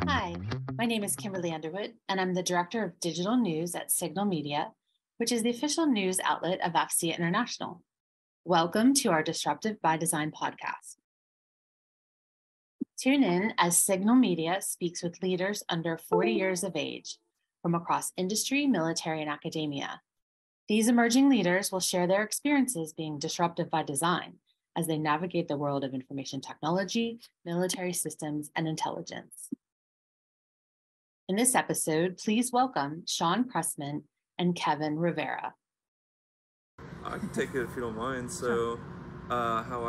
Hi, my name is Kimberly Underwood, and I'm the Director of Digital News at Signal Media, which is the official news outlet of AFCEA International. Welcome to our Disruptive by Design podcast. Tune in as Signal Media speaks with leaders under 40 years of age from across industry, military, and academia. These emerging leaders will share their experiences being disruptive by design as they navigate the world of information technology, military systems, and intelligence. In this episode, please welcome Shawn Cressman and Kevin Rivera. I can take it if you don't mind. So, how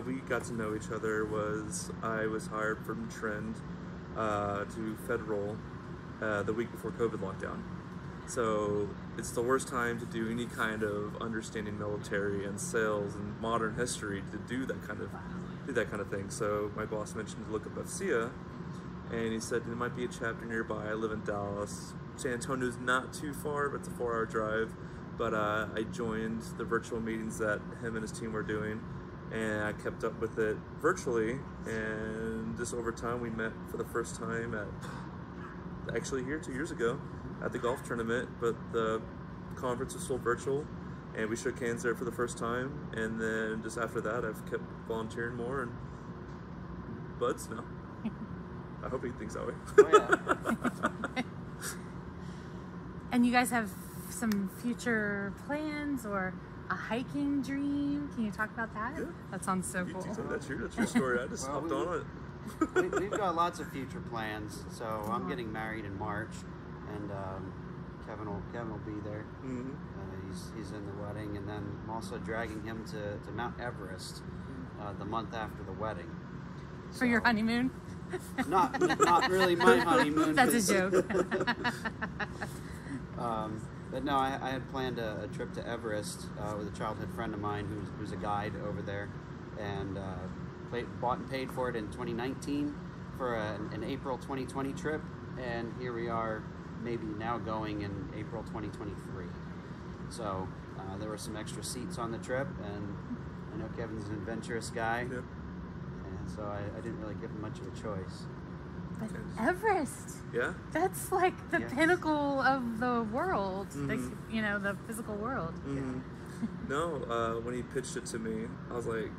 we got to know each other was I was hired from Trend to Federal the week before COVID lockdown. So it's the worst time to do any kind of understanding military and sales and modern history to do that kind of thing. So my boss mentioned to look up AFCEA, and he said there might be a chapter nearby. I live in Dallas. San Antonio's not too far, but it's a 4-hour drive. But I joined the virtual meetings that him and his team were doing, and I kept up with it virtually. And just over time, we met for the first time actually here 2 years ago at the golf tournament, but the conference was still virtual, and we shook hands there for the first time. And then just after that, I've kept volunteering more and buds now. I hope he thinks that way. Oh, yeah. And you guys have some future plans or a hiking dream? Can you talk about that? Yeah. That sounds so cool. That's your story. I just hopped on it. We've got lots of future plans. So I'm getting married in March, and Kevin will be there. Mm-hmm. He's in the wedding, and then I'm also dragging him to Mount Everest the month after the wedding. For your honeymoon? Not really my honeymoon. That's a joke. But no, I had planned a trip to Everest with a childhood friend of mine who's a guide over there, and bought and paid for it in 2019 for an April 2020 trip, and here we are, maybe now going in April 2023. So there were some extra seats on the trip, and I know Kevin's an adventurous guy, and so I didn't really give him much of a choice. But Everest, yeah, that's like the pinnacle of the world, the physical world. Mm-hmm. No, when he pitched it to me, I was like,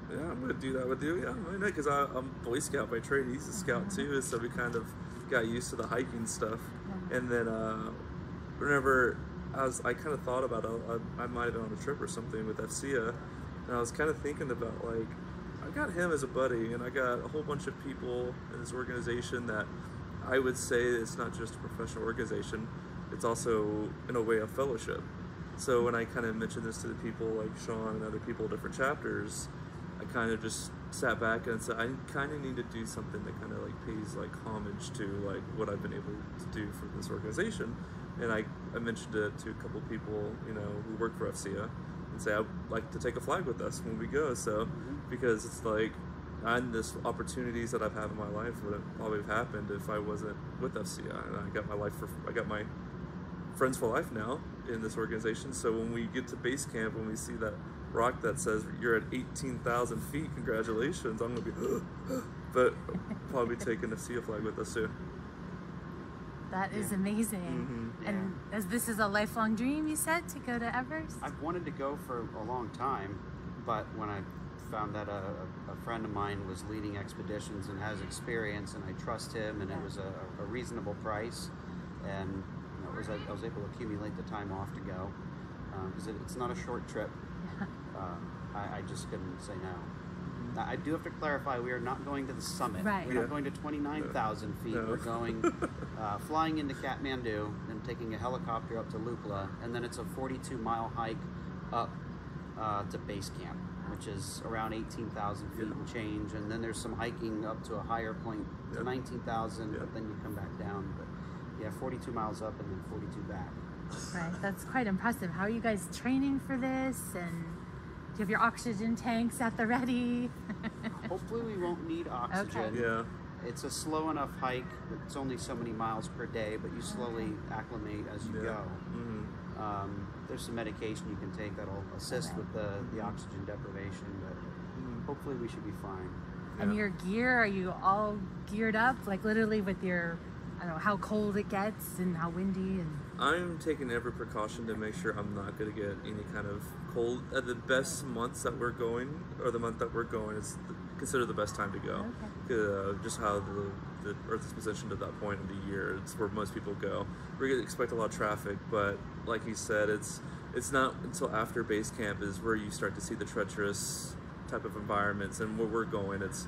yeah, I'm gonna do that with you. Yeah, why not? Because I'm Boy Scout by trade. He's a Scout too, so we kind of got used to the hiking stuff. And then whenever I kind of thought about it, I might have been on a trip or something with AFCEA, and I was kind of thinking about, like, I got him as a buddy, and I got a whole bunch of people in this organization that I would say it's not just a professional organization, it's also, in a way, a fellowship. So when I kind of mentioned this to the people like Shawn and other people in different chapters, I kind of just sat back and said, I kind of need to do something that kind of like pays like homage to like what I've been able to do for this organization. And I mentioned it to a couple people, who work for AFCEA, and say, I'd like to take a flag with us when we go. So, because it's like, and this opportunities that I've had in my life wouldn't probably have happened if I wasn't with AFCEA. And I got my friends for life now in this organization. So when we get to base camp, when we see that rock that says you're at 18,000 feet, congratulations, I'm gonna be, but probably taking a AFCEA flag with us too. That is amazing. Mm-hmm. And as this is a lifelong dream, you said, to go to Everest? I've wanted to go for a long time, but when I found that a friend of mine was leading expeditions and has experience, and I trust him, and it was a reasonable price, and I was able to accumulate the time off to go, because it's not a short trip. I just couldn't say no. Now, I do have to clarify, we are not going to the summit. Right. We're not going to 29,000 feet. No. We're going, flying into Kathmandu, and taking a helicopter up to Lukla, and then it's a 42-mile hike up to base camp, which is around 18,000 feet and change, and then there's some hiking up to a higher point to 19,000, but then you come back down. But yeah, 42 miles up and then 42 back. Right, that's quite impressive. How are you guys training for this? And do you have your oxygen tanks at the ready? Hopefully we won't need oxygen. Okay. Yeah. It's a slow enough hike. It's only so many miles per day, but you slowly acclimate as you go. Mm-hmm. There's some medication you can take that'll assist with the oxygen deprivation, but hopefully we should be fine. And your gear, are you all geared up, like literally with your, I don't know, how cold it gets and how windy? And I'm taking every precaution to make sure I'm not going to get any kind of cold. The best months that we're going, or the month that we're going, is considered the best time to go. Okay. Just how the Earth is positioned at that point of the year, it's where most people go. We're going to expect a lot of traffic, but like you said, it's not until after base camp is where you start to see the treacherous type of environments. And where we're going, it's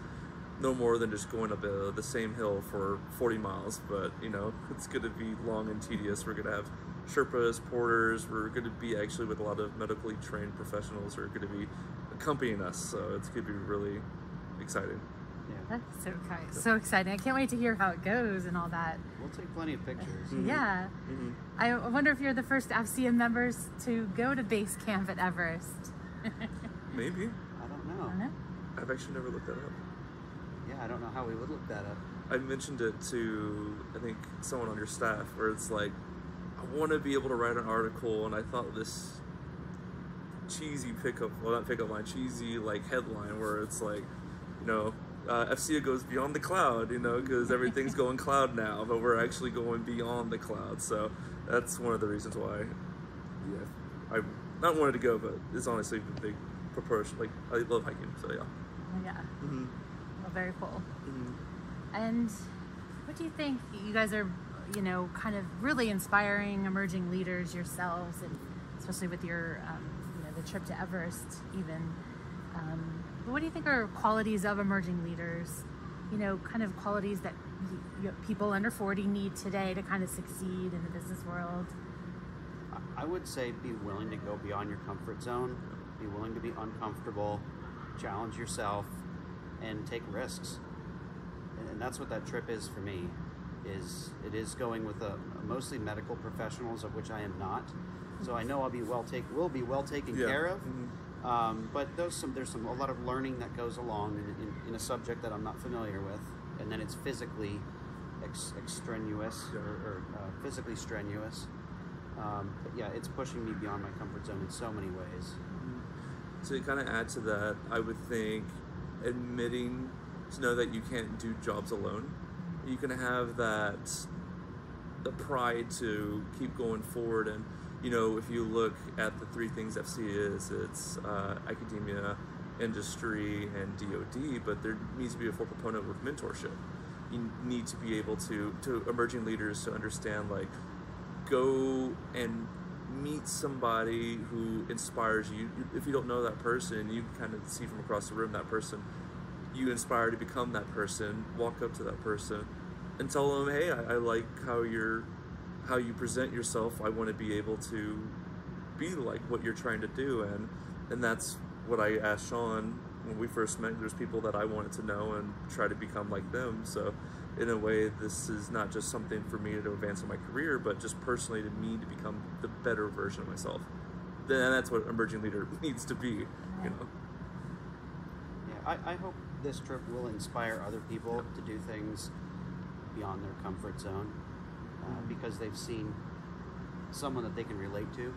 no more than just going up the same hill for 40 miles, but you know, it's going to be long and tedious. We're going to have Sherpas, porters. We're going to be actually with a lot of medically trained professionals who are going to be accompanying us, so it's going to be really exciting. Yeah. That's so exciting. I can't wait to hear how it goes and all that. We'll take plenty of pictures. Yeah. I wonder if you're the first AFCEA members to go to base camp at Everest. Maybe. I don't know. I've actually never looked that up. Yeah, I don't know how we would look that up. I mentioned it to, I think, someone on your staff, where it's like, I want to be able to write an article, and I thought this cheesy cheesy like headline where it's like, you know, AFCEA goes beyond the cloud, you know, because everything's going cloud now, but we're actually going beyond the cloud. So that's one of the reasons why, yeah, I not wanted to go, but it's honestly a big proportion. Like, I love hiking, so yeah. Yeah. Well, very cool. And what do you think? You guys are, you know, kind of really inspiring emerging leaders yourselves, and especially with your, you know, the trip to Everest even. But what do you think are qualities of emerging leaders? You know, kind of qualities that people under 40 need today to kind of succeed in the business world? I would say be willing to go beyond your comfort zone, be willing to be uncomfortable, challenge yourself, and take risks. And that's what that trip is for me. It is going with mostly medical professionals, of which I am not. So I know will be well taken care of. But there's a lot of learning that goes along in a subject that I'm not familiar with, and then it's physically extraneous or physically strenuous. But yeah, it's pushing me beyond my comfort zone in so many ways. To kind of add to that, I would think admitting to know that you can't do jobs alone. You can have the pride to keep going forward. And you know, if you look at the three things AFCEA is, it's academia, industry, and DoD, but there needs to be a full component with mentorship. You need to be able to emerging leaders to understand, like, go and meet somebody who inspires you. If you don't know that person, you can kind of see from across the room that person you inspire to become that person. Walk up to that person and tell them, hey, I like how you present yourself. I want to be able to be like what you're trying to do. And that's what I asked Shawn when we first met. There's people that I wanted to know and try to become like them. So in a way, this is not just something for me to advance in my career, but just personally to me to become the better version of myself. Then that's what emerging leader needs to be, you know. Yeah, I hope this trip will inspire other people to do things beyond their comfort zone, because they've seen someone that they can relate to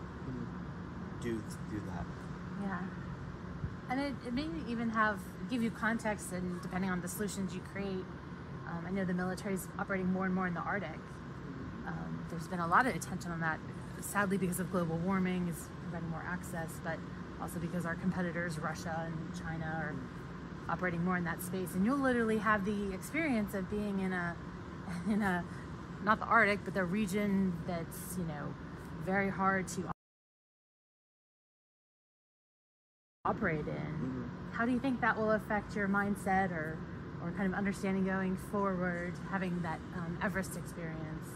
do that. Yeah. And it may even give you context, and depending on the solutions you create. I know the military is operating more and more in the Arctic. There's been a lot of attention on that, sadly, because of global warming is providing more access, but also because our competitors, Russia and China, are operating more in that space. And you'll literally have the experience of being in a not the Arctic, but the region that's, you know, very hard to operate in. How do you think that will affect your mindset or kind of understanding going forward, having that Everest experience?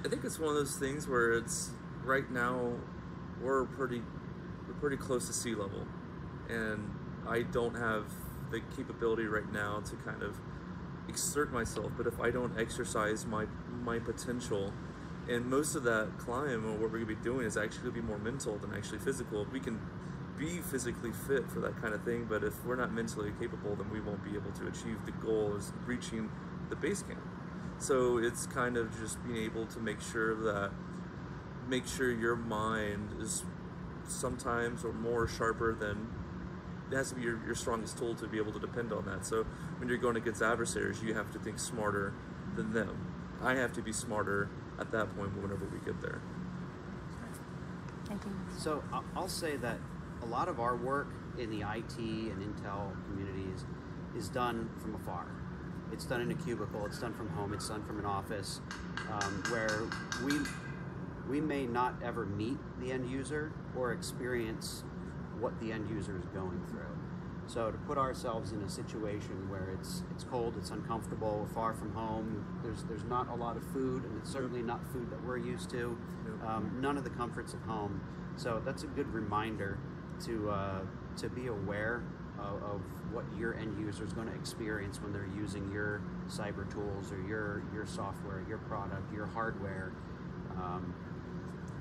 I think it's one of those things where it's right now we're pretty close to sea level, and I don't have the capability right now to kind of exert myself. But if I don't exercise my potential, and most of that climb or what we're gonna be doing is actually gonna be more mental than actually physical. We can be physically fit for that kind of thing, but if we're not mentally capable, then we won't be able to achieve the goal of reaching the base camp. So it's kind of just being able to make sure your mind is sometimes or more sharper than it has to be your strongest tool to be able to depend on that. So when you're going against adversaries, you have to think smarter than them. I have to be smarter at that point whenever we get there. Thank you. So I'll say that a lot of our work in the IT and Intel communities is done from afar. It's done in a cubicle, it's done from home, it's done from an office, where we may not ever meet the end user or experience what the end user is going through. So to put ourselves in a situation where it's cold, it's uncomfortable, we're far from home, there's not a lot of food, and it's certainly not food that we're used to, none of the comforts of home. So that's a good reminder to be aware of what your end user is going to experience when they're using your cyber tools or your software, your product, your hardware.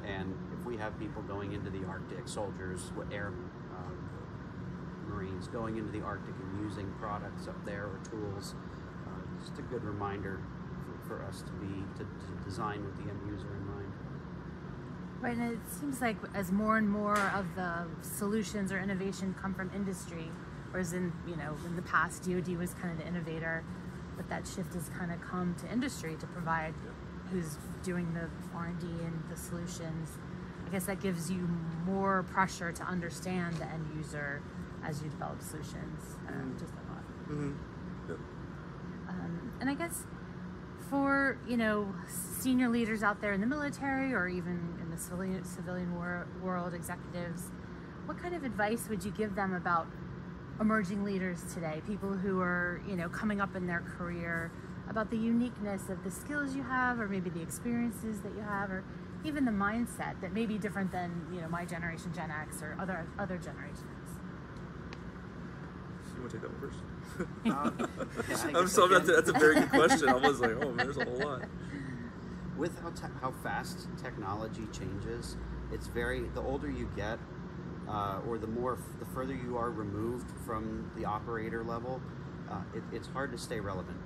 And if we have people going into the Arctic, soldiers, Marines going into the Arctic and using products up there or tools, just a good reminder for us to design with the end user in mind. Right, and it seems like as more and more of the solutions or innovation come from industry, whereas in the past DoD was kind of the innovator, but that shift has kind of come to industry to provide who's doing the R&D and the solutions. I guess that gives you more pressure to understand the end user as you develop solutions. Just a lot. Mm-hmm. Yep. And I guess for senior leaders out there in the military or even in the civilian world, executives, what kind of advice would you give them about emerging leaders today, people who are coming up in their career, about the uniqueness of the skills you have, or maybe the experiences that you have, or even the mindset that may be different than my generation, Gen X, or other generations? You want to take that one first? Yeah, that's a very good question. I was like, oh, there's a whole lot. With how fast technology changes, the older you get, or the further you are removed from the operator level, it's hard to stay relevant,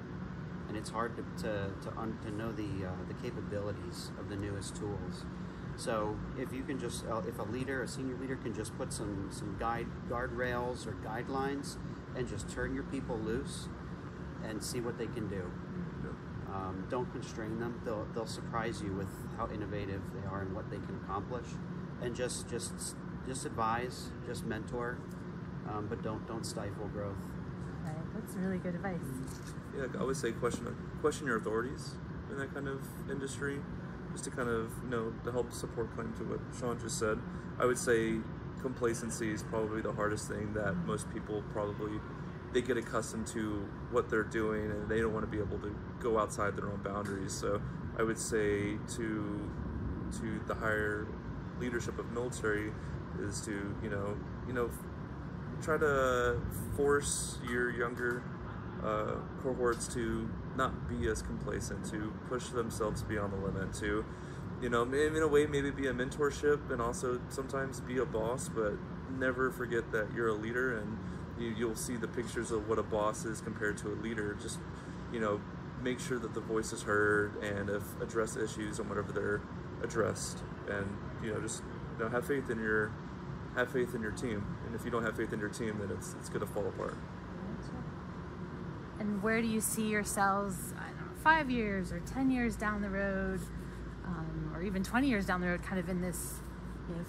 and it's hard to know the capabilities of the newest tools. So if you can just, if a senior leader can just put some guardrails or guidelines and just turn your people loose and see what they can do. Don't constrain them. They'll surprise you with how innovative they are and what they can accomplish. And just advise, just mentor, but don't stifle growth. Right, that's really good advice. Yeah, I would say question your authorities in that kind of industry, just to kind of to help support claim to what Shawn just said. I would say complacency is probably the hardest thing that most people they get accustomed to what they're doing and they don't want to be able to go outside their own boundaries. So I would say to the higher leadership of military is to try to force your younger cohorts to not be as complacent, to push themselves beyond the limit, to in a way maybe be a mentorship and also sometimes be a boss, but never forget that you're a leader, and you'll see the pictures of what a boss is compared to a leader. Just make sure that the voice is heard and address issues and whatever they're addressed, and just have faith in your team. And if you don't have faith in your team, then it's going to fall apart. And where do you see yourselves, 5 years or 10 years down the road, or even 20 years down the road, kind of in this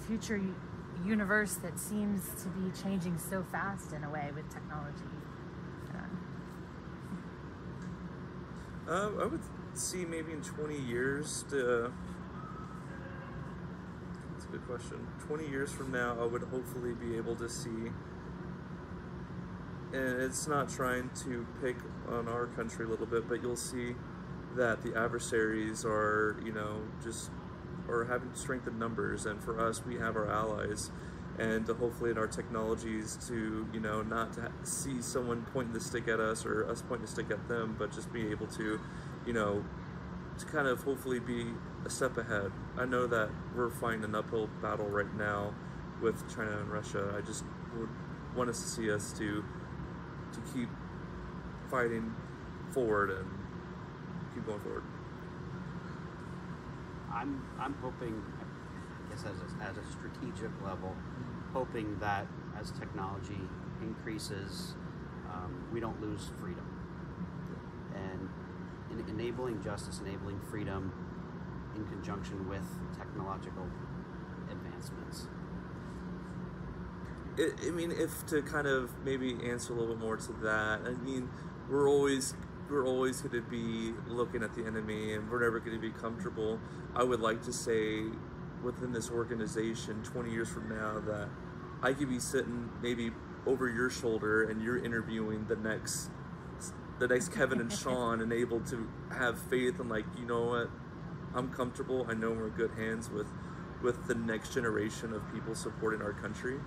future universe that seems to be changing so fast in a way with technology? I would see maybe in 20 years. That's a good question. 20 years from now, I would hopefully be able to see, and it's not trying to pick on our country a little bit, but you'll see that the adversaries are, are having strength in numbers, and for us, we have our allies, and to hopefully in our technologies to, not to see someone pointing the stick at us or us pointing the stick at them, but just be able to, to kind of hopefully be a step ahead. I know that we're fighting an uphill battle right now with China and Russia. I just would want us to see us to keep fighting forward and keep going forward. I'm hoping, I guess as a strategic level, hoping that as technology increases, we don't lose freedom. And enabling justice, enabling freedom in conjunction with technological advancements. I mean, if to kind of maybe answer a little bit more to that, I mean, we're always going to be looking at the enemy, and we're never going to be comfortable. I would like to say within this organization 20 years from now that I could be sitting maybe over your shoulder and you're interviewing the next Kevin and Shawn, and able to have faith and like, you know what, I'm comfortable. I know we're in good hands with the next generation of people supporting our country.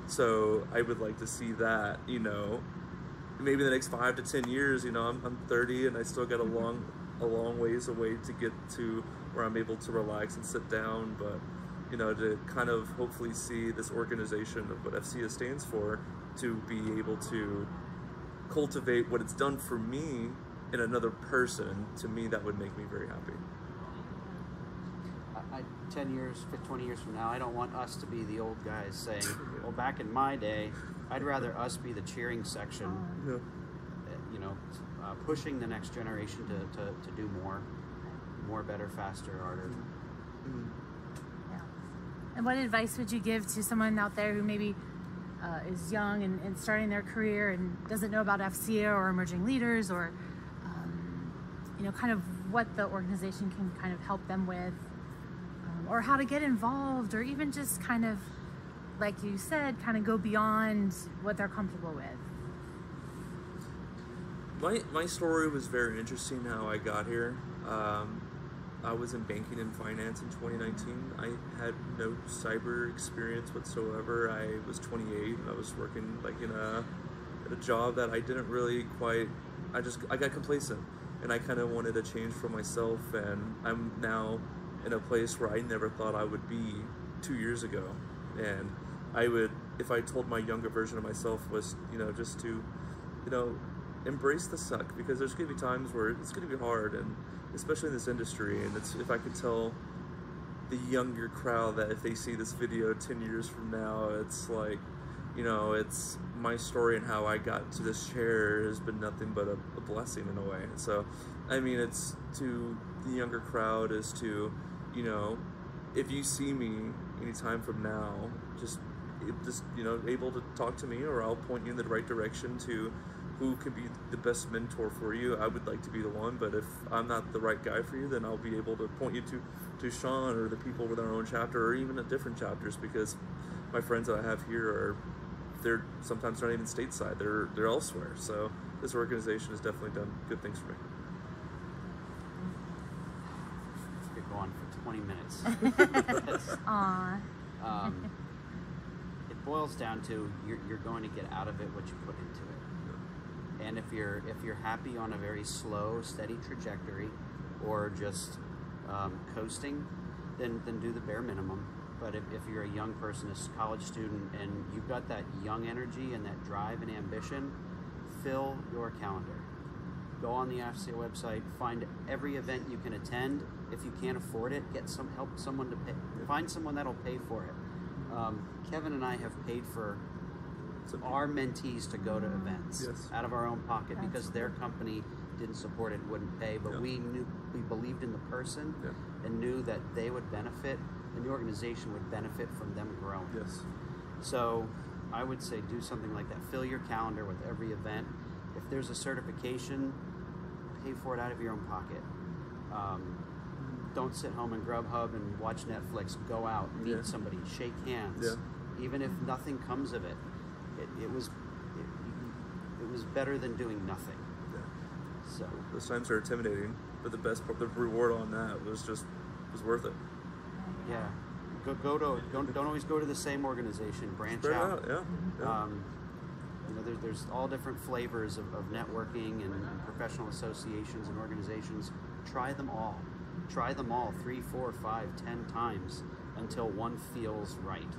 So I would like to see that, you know, maybe the next 5 to 10 years. You know, I'm 30 and I still got a long ways away to get to where I'm able to relax and sit down. But, you know, to kind of hopefully see this organization of what AFCEA stands for, to be able to cultivate what it's done for me in another person, to me that would make me very happy. 10 years, 20 years from now, I don't want us to be the old guys saying, well, back in my day, I'd rather us be the cheering section, you know, pushing the next generation to do more, better, faster, harder. Yeah. And what advice would you give to someone out there who maybe is young and starting their career and doesn't know about AFCEA or emerging leaders, or you know, kind of what the organization can kind of help them with, or how to get involved, or even just kind of, like you said, kind of go beyond what they're comfortable with? My story was very interesting how I got here. I was in banking and finance in 2019. I had no cyber experience whatsoever. I was 28 and I was working like at a job that I didn't really quite, I got complacent, and I kind of wanted a change for myself, and I'm now in a place where I never thought I would be 2 years ago. And I would, if I told my younger version of myself, was, you know, just to, you know, embrace the suck, because there's going to be times where it's going to be hard, and especially in this industry. And it's, if I could tell the younger crowd that if they see this video 10 years from now, it's like, you know, it's my story and how I got to this chair has been nothing but a blessing in a way. So, I mean, it's to the younger crowd is to, you know, if you see me anytime from now, just, you know, able to talk to me, or I'll point you in the right direction to who could be the best mentor for you. I would like to be the one, but if I'm not the right guy for you, then I'll be able to point you to Shawn or the people with our own chapter, or even at different chapters, because my friends that I have here they're sometimes not even stateside, they're elsewhere. So this organization has definitely done good things for me. We could go on for 20 minutes. Aww. It boils down to you're going to get out of it what you put into it. And if you're happy on a very slow, steady trajectory, or just coasting, then do the bare minimum. But if you're a young person, a college student, and you've got that young energy and that drive and ambition, fill your calendar. Go on the AFCEA website, find every event you can attend. If you can't afford it, help someone to pay. Find someone that'll pay for it. Kevin and I have paid for our mentees to go to events out of our own pocket, because their company didn't support it, wouldn't pay, but we believed in the person and knew that they would benefit, and the organization would benefit from them growing. So I would say do something like that. Fill your calendar with every event. If there's a certification, pay for it out of your own pocket. Don't sit home and Grubhub and watch Netflix. Go out, meet somebody, shake hands. Even if nothing comes of it, it was better than doing nothing. So those times are intimidating, but the best part, the reward on that was worth it. Don't always go to the same organization. Branch out. You know, there's all different flavors of networking and professional associations and organizations. Try them all. Try them all 3, 4, 5, 10 times until one feels right,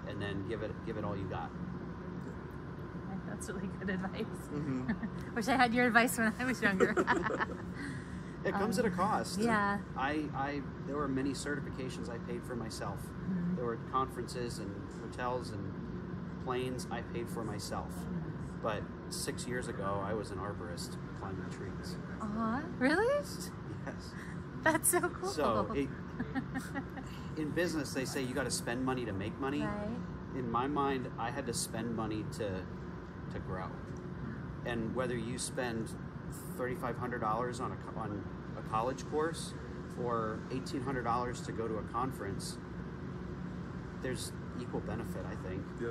and then give it all you got. That's really good advice. Wish I had your advice when I was younger. It comes at a cost. Yeah. There were many certifications I paid for myself. There were conferences and hotels and planes I paid for myself. But 6 years ago, I was an arborist climbing trees. Really? Yes. That's so cool. So in business, they say you got to spend money to make money. Right. In my mind, I had to spend money to grow. And whether you spend $3,500 on a college course or $1,800 to go to a conference, there's equal benefit, I think. Yeah.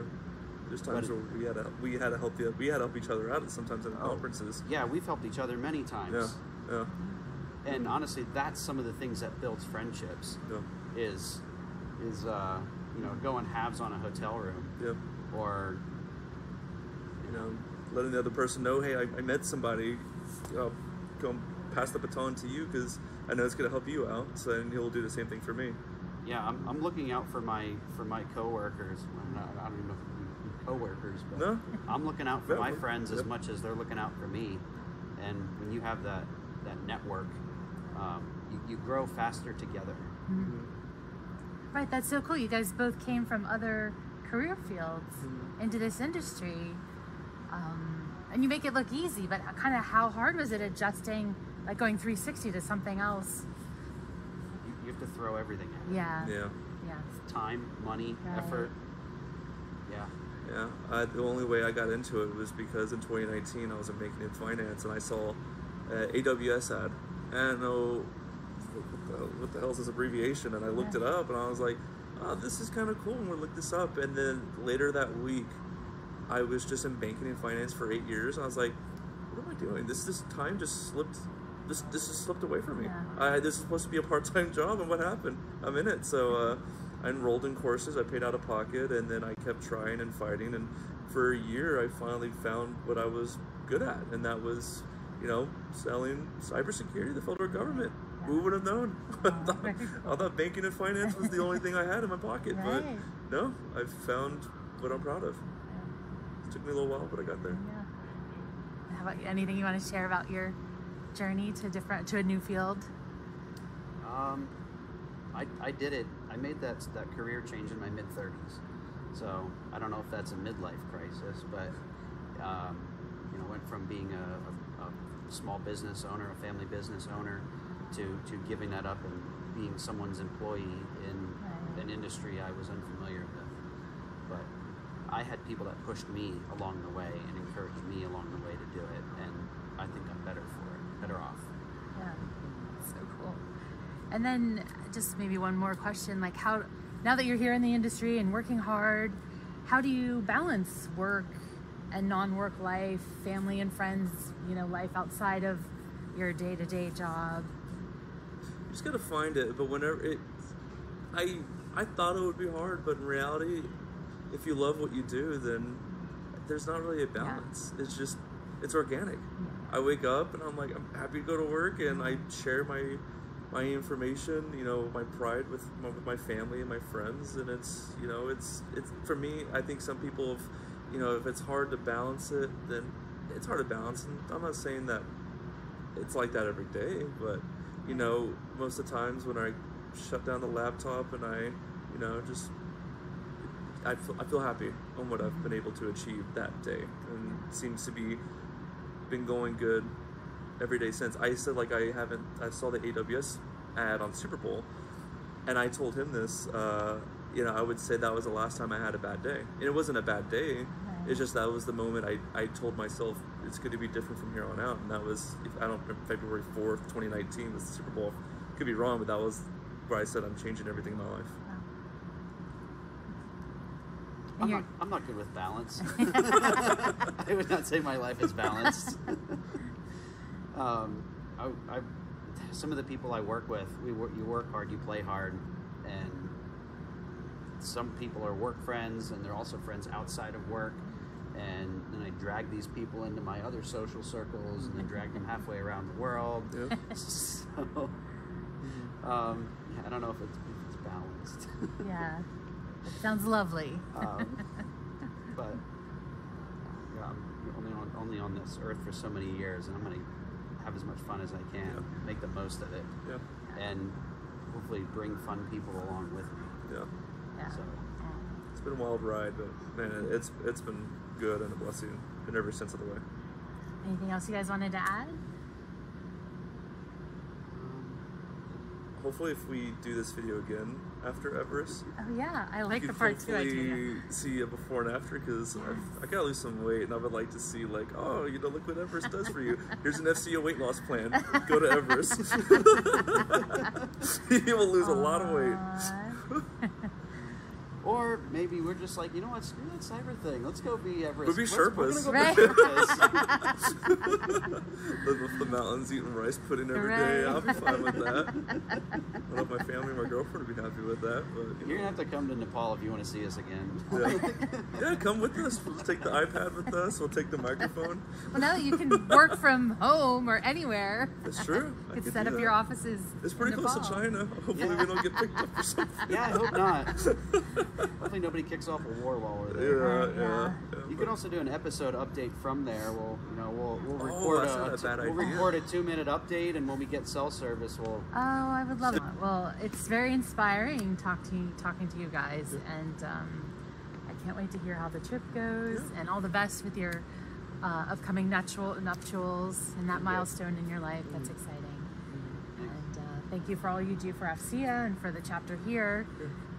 There's times where we had to help each other out sometimes at conferences. Yeah, we've helped each other many times. Yeah. And honestly, that's some of the things that builds friendships. Yeah. Is going halves on a hotel room. Yeah. Or letting the other person know, hey, I met somebody. I'll go pass the baton to you because I know it's going to help you out. So then he'll do the same thing for me. Yeah, I'm looking out for my coworkers. I don't even know if we're coworkers, but no? I'm looking out for my friends as much as they're looking out for me. And when you have that network, you grow faster together. Mm-hmm. Right, that's so cool. You guys both came from other career fields into this industry, and you make it look easy. But kind of how hard was it adjusting, like going 360 to something else? You have to throw everything at it. Yeah. Time, money, effort. Yeah. The only way I got into it was because in 2019 I was in banking and finance, and I saw an AWS ad, and I don't know what the hell is this abbreviation, and I looked it up, and I was like, oh, this is kind of cool, and we'll look this up. And then later that week, I was just in banking and finance for 8 years, and I was like, what am I doing? This time just slipped. This just slipped away from me. Yeah. This is supposed to be a part-time job, and what happened? I'm in it. So I enrolled in courses, I paid out of pocket, and then I kept trying and fighting, and for a year I finally found what I was good at, and that was, selling cybersecurity to the federal government. Yeah. Who would have known? I thought banking and finance was the only thing I had in my pocket, but no, I found what I'm proud of. It took me a little while, but I got there. Yeah. How about you? Anything you want to share about your journey to a new field? I did it. I made that career change in my mid-30s. So I don't know if that's a midlife crisis, but went from being a small business owner, a family business owner, to giving that up and being someone's employee in an industry I was unfamiliar with. But I had people that pushed me along the way and encouraged me along the way to do it, and I think I'm better off. Yeah, so cool. And then just maybe one more question, like how, now that you're here in the industry and working hard, how do you balance work and non-work life, family and friends, life outside of your day-to-day job? You just gotta find it, but I thought it would be hard, but in reality, if you love what you do, then there's not really a balance. Yeah. It's organic. Yeah. I wake up and I'm like, I'm happy to go to work, and I share my information, my pride with my family and my friends, and it's for me. I think some people have, if it's hard to balance it, then it's hard to balance, and I'm not saying that it's like that every day, but most of the times when I shut down the laptop and I feel happy on what I've been able to achieve that day, and it seems to be been going good every day since. I said, like, I saw the AWS ad on Super Bowl, and I told him this, I would say that was the last time I had a bad day. And it wasn't a bad day, it's just that was the moment I told myself it's going to be different from here on out. And that was, February 4th, 2019 was the Super Bowl. Could be wrong, but that was where I said I'm changing everything in my life. I'm not good with balance. I would not say my life is balanced. Some of the people I work with, you work hard, you play hard, and some people are work friends, and they're also friends outside of work, and then I drag these people into my other social circles, and then drag them halfway around the world. Yep. So, I don't know if it's balanced. Yeah. It sounds lovely. But I'm only on this earth for so many years, and I'm going to have as much fun as I can, make the most of it, and hopefully bring fun people along with me. Yeah. So it's been a wild ride, but man, it's been good and a blessing in every sense of the way. Anything else you guys wanted to add? Hopefully, if we do this video again after Everest, Oh yeah, I like you the could part 2 idea. hopefully see a before and after, because I gotta lose some weight, and I would like to see, like, oh, you know, look what Everest does for you. Here's an AFCEA weight loss plan. Go to Everest. You will lose a lot of weight. Or maybe we're just like, you know what, screw that cyber thing. Let's go be Everest. We'll be We're Sherpas. gonna go Live up the mountains, eating rice pudding every day. I'll be fine with that. I love my family, my girlfriend would be happy with that. But You're gonna have to come to Nepal if you want to see us again. Yeah, come with us. We'll take the iPad with us. We'll take the microphone. Well, now that you can work from home or anywhere, That's true. I you could could set do up that. your offices. It's pretty in close to Nepal. China. Hopefully we don't get picked up or something. Yeah, I hope not. Hopefully nobody kicks off a war while we're there. Yeah. You can also do an episode update from there. We'll that's not a bad we'll idea. record a 2-minute update, and when we get cell service, we'll. Oh, I would love it. Well, it's very inspiring talking to you guys, and I can't wait to hear how the trip goes, and all the best with your upcoming nuptials and that milestone in your life. That's exciting. And thank you for all you do for AFCEA and for the chapter here.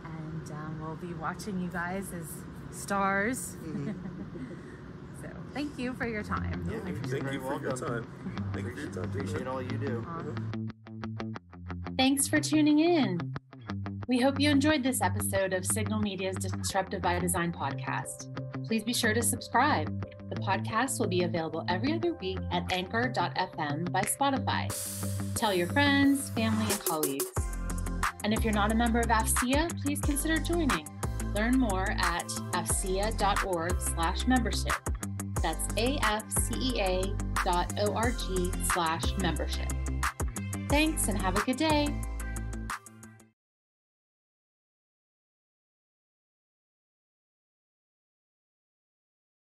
And we'll be watching you guys as stars. So thank you for your time. Yeah, Thank you're you for your time. Thank you for your time. Appreciate all you do. Thanks for tuning in. We hope you enjoyed this episode of Signal Media's Disruptive by Design podcast. Please be sure to subscribe. The podcast will be available every other week at anchor.fm by Spotify. Tell your friends, family, and colleagues. And if you're not a member of AFCEA, please consider joining. Learn more at afcea.org/membership. That's afcea.org/membership. Thanks and have a good day.